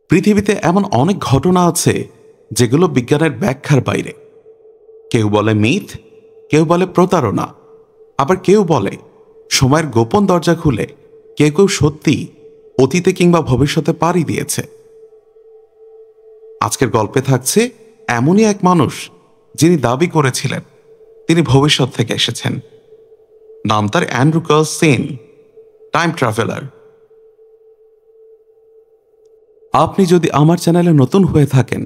পৃথিবীতে এমন অনেক ঘটনা আছে যেগুলো বিজ্ঞানের ব্যাখ্যার বাইরে। কেউ বলে মিথ, কেউ বলে প্রতারণা, আবার কেউ বলে সময়ের গোপন দরজা খুলে কেউ কেউ সত্যি অতীতে কিংবা ভবিষ্যতে পাড়ি দিয়েছে। আজকের গল্পে থাকছে এমনই এক মানুষ যিনি দাবি করেছিলেন তিনি ভবিষ্যৎ থেকে এসেছেন। নাম তার Andrew Carlssin, time traveller. আপনি যদি আমার চ্যানেলে নতুন হয়ে থাকেন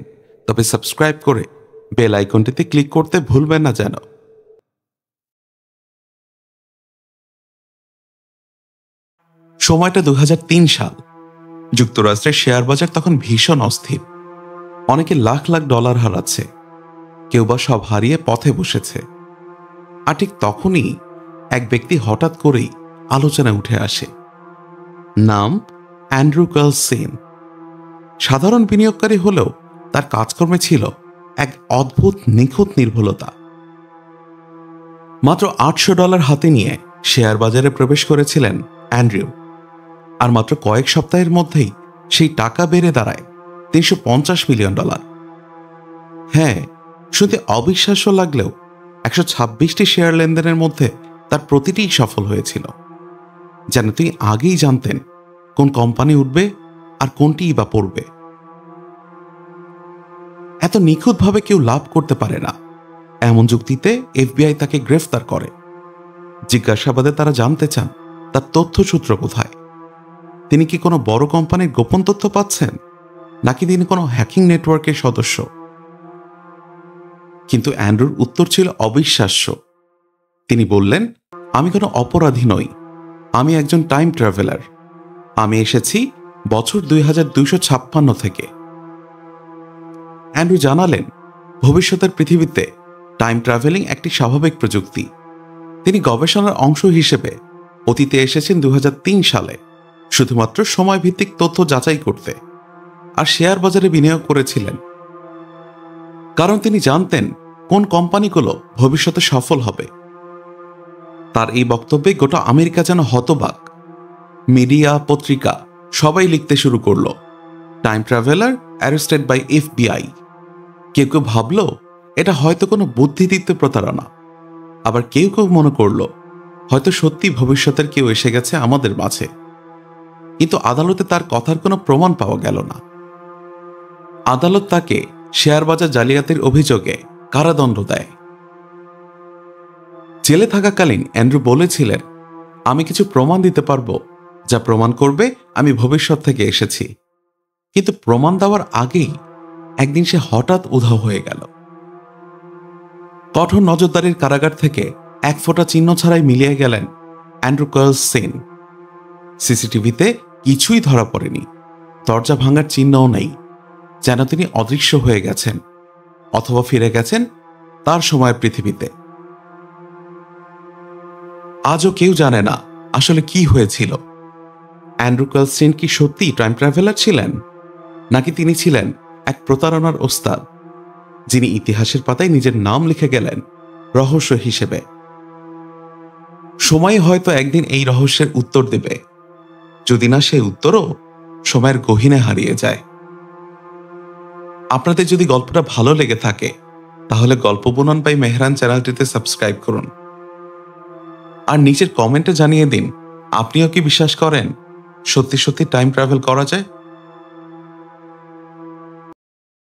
তবে সাবস্ক্রাইব করে বেল আইকনটিতে ক্লিক করতে ভুলবেন না যেন। সময়টা 2003 সাল। যুক্তরাষ্ট্রের শেয়ার বাজার তখন ভীষণ অস্থির। অনেকে লাখ লাখ ডলার হারাচ্ছে, কেউ বা সব হারিয়ে পথে বসেছে। আর ঠিক তখনই এক ব্যক্তি হঠাৎ করেই আলোচনায় উঠে আসে। নাম অ্যান্ড্রু কার্ল সেন। সাধারণ বিনিয়োগকারী হলেও তার কাজকর্মে ছিল এক অদ্ভুত নিখুঁত নির্ভুলতা। মাত্র $800 হাতে নিয়ে শেয়ার বাজারে প্রবেশ করেছিলেন অ্যান্ড্রু, আর মাত্র কয়েক সপ্তাহের মধ্যেই সেই টাকা বেড়ে দাঁড়ায় $350 মিলিয়ন। হ্যাঁ, শুনতে অবিশ্বাস্য লাগলেও 126টি শেয়ার লেনদেনের মধ্যে তার প্রতিটিই সফল হয়েছিল। যেন তিনি আগেই জানতেন কোন কোম্পানি উঠবে আর কোনটিই বা পড়বে। এত নিখুঁতভাবে কেউ লাভ করতে পারে না, এমন যুক্তিতে FBI তাকে গ্রেফতার করে। জিজ্ঞাসাবাদে তারা জানতে চান তার তথ্যসূত্র কোথায়। তিনি কি কোনো বড় কোম্পানির গোপন তথ্য পাচ্ছেন, নাকি তিনি কোনো হ্যাকিং নেটওয়ার্কের সদস্য? কিন্তু অ্যান্ড্রুর উত্তর ছিল অবিশ্বাস্য। তিনি বললেন, আমি কোনো অপরাধী নই, আমি একজন টাইম ট্রাভেলার। আমি এসেছি বছর 2256 থেকে। অ্যান্ড্রু জানালেন, ভবিষ্যতের পৃথিবীতে টাইম ট্রাভেলিং একটি স্বাভাবিক প্রযুক্তি। তিনি গবেষণার অংশ হিসেবে অতীতে এসেছেন 2003 সালে শুধুমাত্র সময়ভিত্তিক তথ্য যাচাই করতে, আর শেয়ার বাজারে বিনিয়োগ করেছিলেন কারণ তিনি জানতেন কোন কোম্পানিগুলো ভবিষ্যতে সফল হবে। তার এই বক্তব্যে গোটা আমেরিকা যেন হতবাক। মিডিয়া, পত্রিকা সবাই লিখতে শুরু করল, time traveller arrested by FBI। কেউ কেউ ভাবল এটা হয়তো কোনো বুদ্ধিদীপ্ত প্রতারণা, আবার কেউ কেউ মনে করল হয়তো সত্যি ভবিষ্যতের কেউ এসে গেছে আমাদের মাঝে। কিন্তু আদালতে তার কথার কোনো প্রমাণ পাওয়া গেল না। আদালত তাকে শেয়ার বাজার জালিয়াতির অভিযোগে কারাদণ্ড দেয়। জেলে থাকাকালীন অ্যান্ড্রু বলেছিলেন, আমি কিছু প্রমাণ দিতে পারবো যা প্রমাণ করবে আমি ভবিষ্যৎ থেকে এসেছি। কিন্তু প্রমাণ দেওয়ার আগেই একদিন সে হঠাৎ উধাও হয়ে গেল। কঠোর নজরদারির কারাগার থেকে এক ফোঁটা চিহ্ন ছাড়াই মিলিয়ে গেলেন অ্যান্ড্রু কার্ল সেন। সিসিটিভিতে কিছুই ধরা পড়েনি, দরজা ভাঙার চিহ্নও নেই। যেন তিনি অদৃশ্য হয়ে গেছেন, অথবা ফিরে গেছেন তার সময়ের পৃথিবীতে। আজও কেউ জানে না আসলে কি হয়েছিল। অ্যান্ড্রু কার্ল সেন কি সত্যি টাইম ট্রাভেলার ছিলেন, নাকি তিনি ছিলেন এক প্রতারণার ওস্তাদ যিনি ইতিহাসের পাতায় নিজের নাম লিখে গেলেন রহস্য হিসেবে? সময় হয়তো একদিন এই রহস্যের উত্তর দেবে, যদি না সেই উত্তরও সময়ের গহীনে হারিয়ে যায়। আপনাদের যদি গল্পটা ভালো লেগে থাকে তাহলে গল্প বুনন বাই মেহরান চ্যানেলটিতে সাবস্ক্রাইব করুন, আর নিচের কমেন্টে জানিয়ে দিন আপনিও কি বিশ্বাস করেন সত্যি সত্যি টাইম ট্রাভেল করা যায়।